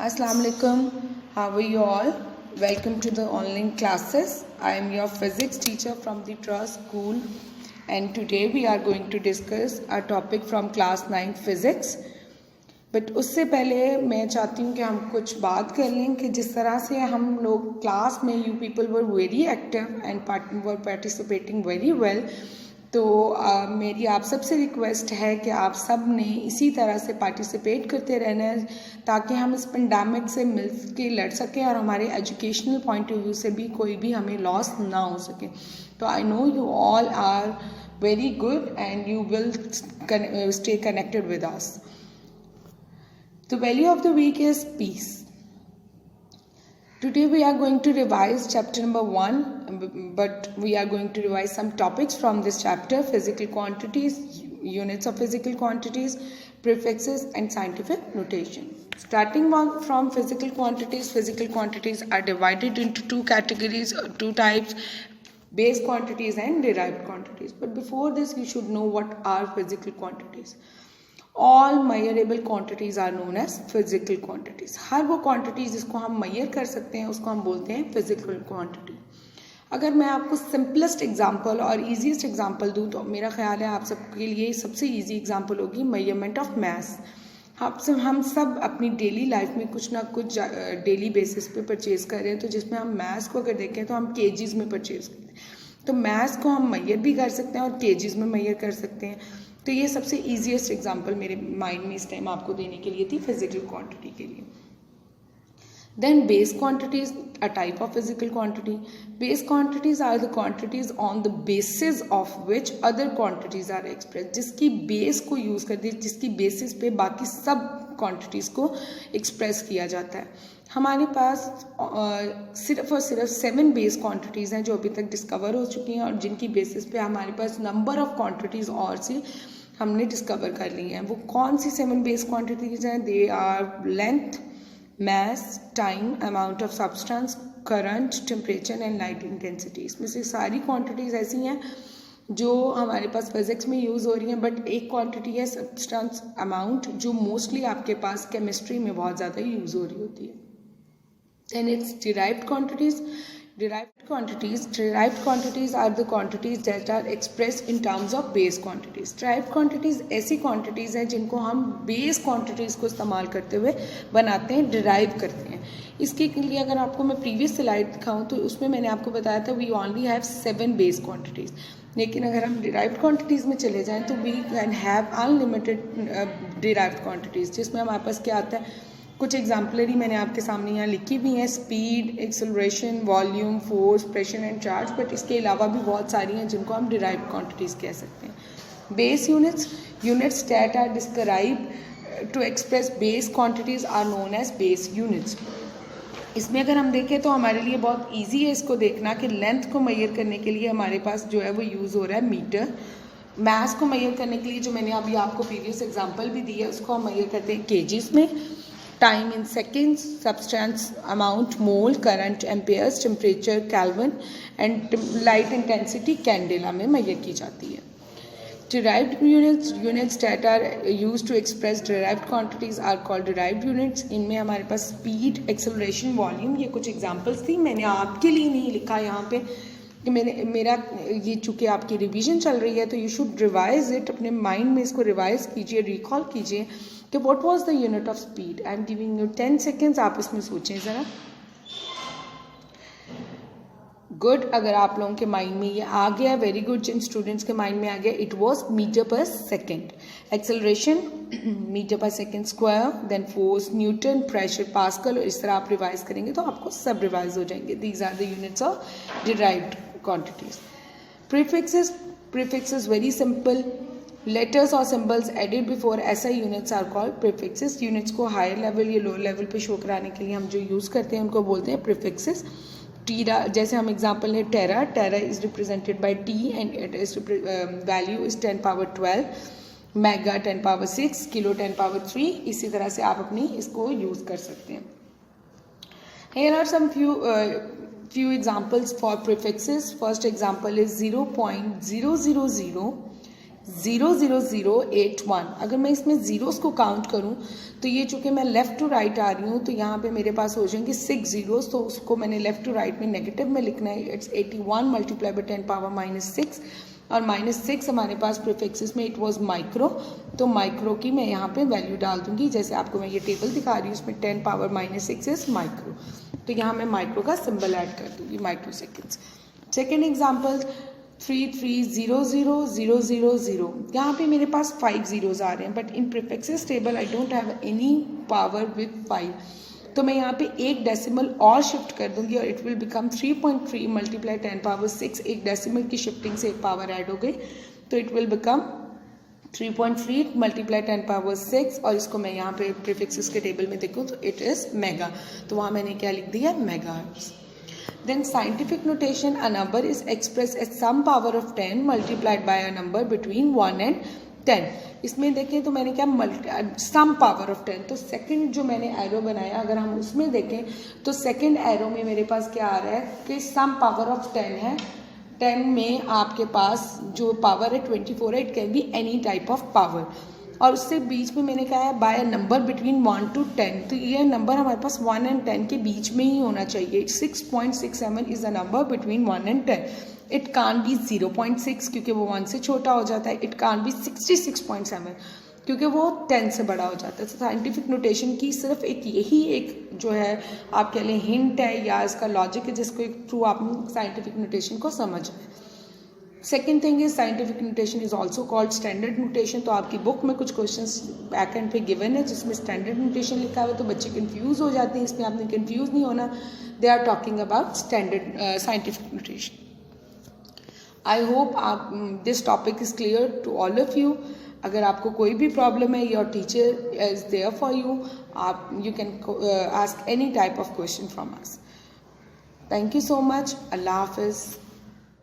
Assalamu alaikum. How are you all? Welcome to the online classes. I am your physics teacher from the Trust School, and today we are going to discuss a topic from class 9 physics. But उससे पहले मैं चाहती हूँ कि हम कुछ बात कर लें कि जिस तरह से हम लोग क्लास में you people were very active and were participating very well, तो मेरी आप सबसे रिक्वेस्ट है कि आप सब ने इसी तरह से पार्टिसिपेट करते रहना है ताकि हम इस पेंडेमिक से मिल के लड़ सकें और हमारे एजुकेशनल पॉइंट ऑफ व्यू से भी कोई भी हमें लॉस ना हो सके. तो I know you all are very good and you will stay connected with us. The value of the week is peace. Today we are going to revise chapter number 1, but we are going to revise some topics from this chapter: physical quantities, units of physical quantities, prefixes and scientific notation. Starting from physical quantities are divided into two categories, two types: base quantities and derived quantities. But before this you should know what are physical quantities. All measurable quantities are known as physical quantities. हर वो quantities जिसको हम measure कर सकते हैं उसको हम बोलते हैं physical quantity. अगर मैं आपको simplest example और easiest example दूँ तो मेरा ख्याल है आप सबके लिए सबसे easy example होगी measurement of mass. हम सब अपनी डेली लाइफ में कुछ ना कुछ डेली बेसिस पे परचेज कर रहे हैं, तो जिसमें हम मैथ्स को अगर देखें तो हम केजीज में परचेज करते हैं. तो मैथ्स को हम मेजर भी कर सकते हैं और केजीज में मेजर कर सकते हैं. तो ये सबसे ईजीएस्ट एग्जांपल मेरे माइंड में इस टाइम आपको देने के लिए थी फिजिकल क्वांटिटी के लिए. Then base quantities, a type of physical quantity. Base quantities are the quantities on the basis of which other quantities are express. जिसकी बेस को यूज कर दी, जिसकी बेसिस पे बाकी सब क्वांटिटीज को एक्सप्रेस किया जाता है. हमारे पास सिर्फ और सिर्फ 7 बेस क्वांटिटीज़ हैं जो अभी तक डिस्कवर हो चुकी हैं और जिनकी बेसिस पे हमारे पास नंबर ऑफ क्वांटिटीज़ और सी हमने डिस्कवर कर ली हैं. वो कौन सी 7 बेस क्वांटिटीज़ हैं? They are length, mass, time, amount of substance, current, temperature and light intensity. इसमें से सारी क्वांटिटीज़ ऐसी हैं जो हमारे पास फिजिक्स में यूज़ हो रही हैं, बट एक क्वांटिटी है सब्सटेंस अमाउंट जो मोस्टली आपके पास केमिस्ट्री में बहुत ज़्यादा यूज़ हो रही होती है. Then it's derived quantities. Derived quantities are the quantities that are expressed in terms of base quantities. Derived quantities ऐसी quantities हैं जिनको हम base quantities को इस्तेमाल करते हुए बनाते हैं, derive करते हैं. इसके लिए अगर आपको मैं previous slide दिखाऊं तो उसमें मैंने आपको बताया था we only have 7 base quantities. लेकिन अगर हम derived quantities में चले जाएं तो we can have unlimited derived quantities, जिसमें हमारे पास क्या आता है. कुछ एग्जाम्पलरी मैंने आपके सामने यहाँ लिखी भी हैं: speed, acceleration, volume, force, pressure and charge. But इसके अलावा भी बहुत सारी हैं जिनको हम डिराइव्ड क्वांटिटीज़ कह सकते हैं. Base units that are described to express base quantities are known as base units. इसमें अगर हम देखें तो हमारे लिए बहुत ईजी है इसको देखना कि लेंथ को मेजर करने के लिए हमारे पास जो है वो यूज़ हो रहा है मीटर. मास को मेजर करने के लिए जो मैंने अभी आपको प्रीवियस एग्जाम्पल भी दी है उसको हम मेजर करते हैं केजीज में. Time in seconds, substance amount mole, current amperes, temperature kelvin and light intensity candela में मेजर की जाती है. Derived units that are used to express derived quantities are called derived units. इनमें हमारे पास स्पीड, एक्सेलरेशन, वॉल्यूम, ये कुछ examples थी. मैंने आपके लिए नहीं लिखा यहाँ पे कि मेरा ये चूँकि आपकी रिवीजन चल रही है तो यू शुड रिवाइज इट. अपने माइंड में इसको रिवाइज कीजिए, रिकॉल कीजिए कि what was the unit of speed. I am giving you 10 seconds, आप इसमें सोचें ज़रा. गुड, अगर आप लोगों के माइंड में ये आ गया, वेरी गुड. जिन स्टूडेंट्स के माइंड में आ गया, इट वाज मीटर पर सेकेंड. एक्सेलरेशन मीटर पर second square, then force newton, pressure pascal. इस तरह आप रिवाइज करेंगे तो आपको सब रिवाइज हो जाएंगे. These are the units of derived quantities. Prefixes very simple. Letters और symbols added before SI units are called prefixes. Units को हायर लेवल या लोअर लेवल पे शो कराने के लिए हम जो यूज़ करते हैं उनको बोलते हैं प्रीफिक्सेस. टीरा, जैसे हम एग्जांपल है tera. Tera is represented by T and it is value is 10 power 12, mega 10 power 6, kilo 10 power 3. इसी तरह से आप अपनी इसको यूज़ कर सकते हैं. Here are some few examples for prefixes. First example is 0.000 00081। अगर मैं इसमें ज़ीरोज़ को काउंट करूं तो ये चूँकि मैं लेफ़्ट टू राइट आ रही हूँ तो यहाँ पे मेरे पास हो जाएंगे 6 ज़ीरोज़, तो उसको मैंने लेफ़्ट टू राइट में नेगेटिव में लिखना है। इट्स 81 मल्टीप्लाई बाई 10 पावर -6, और -6 हमारे पास प्रीफिक्सेस में इट वाज माइक्रो, तो माइक्रो की मैं यहाँ पे वैल्यू डाल दूंगी। जैसे आपको मैं ये टेबल दिखा रही हूँ, उसमें 10 पावर -6 इज माइक्रो, तो यहाँ मैं माइक्रो का सिंबल ऐड कर दूंगी, माइक्रो सेकेंड्स। Second example 33000000। यहाँ पे मेरे पास 5 ज़ीरोज़ आ रहे हैं, but in prefixes table I don't have any power with 5, तो मैं यहाँ पे एक डेसिमल और शिफ्ट कर दूंगी और it will become 3.3 multiply 10 power 6। एक डेसिमल की शिफ्टिंग से एक पावर ऐड हो गई, तो it will become 3.3 multiply 10 power 6, और इसको मैं यहाँ पे प्रीफिक्सेस के टेबल में देखूँ तो इट इज़ मेगा, तो वहाँ मैंने क्या लिख दिया, megahertz. Then scientific notation, a number is expressed as some power of 10 multiplied by a number between 1 and 10। इसमें देखें तो मैंने क्या सम पावर ऑफ 10, तो सेकंड जो मैंने एरो बनाया अगर हम उसमें देखें तो सेकंड एरो में मेरे पास क्या आ रहा है कि सम पावर ऑफ 10 है। 10 में आपके पास जो पावर है 24 है, it can be any type of power, और उससे बीच में मैंने कहा है by a number between 1 to 10, तो ये नंबर हमारे पास 1 and 10 के बीच में ही होना चाहिए। 6.67 is a number between 1 and 10। It can be 0.6 क्योंकि वो 1 से छोटा हो जाता है, इट कान बी 66.7 क्योंकि वो 10 से बड़ा हो जाता है। तो साइंटिफिक नोटेशन की सिर्फ एक यही एक जो है आप कह लें हिंट है या इसका लॉजिक है जिसको थ्रू आप साइंटिफिक नोटेशन को समझ लें। Second thing is scientific notation is also called standard notation. तो आपकी बुक में कुछ क्वेश्चंस बैक एंड पे गिवन है जिसमें स्टैंडर्ड नोटेशन लिखा हुआ है, तो बच्चे कंफ्यूज हो जाते हैं, इसमें आपने कंफ्यूज नहीं होना। They are talking about standard scientific notation. I hope आप this topic is clear to all of you. अगर आपको कोई भी प्रॉब्लम है, your teacher is there for you, आप you can ask any type of question from us. Thank you so much. अल्लाह हाफिज़।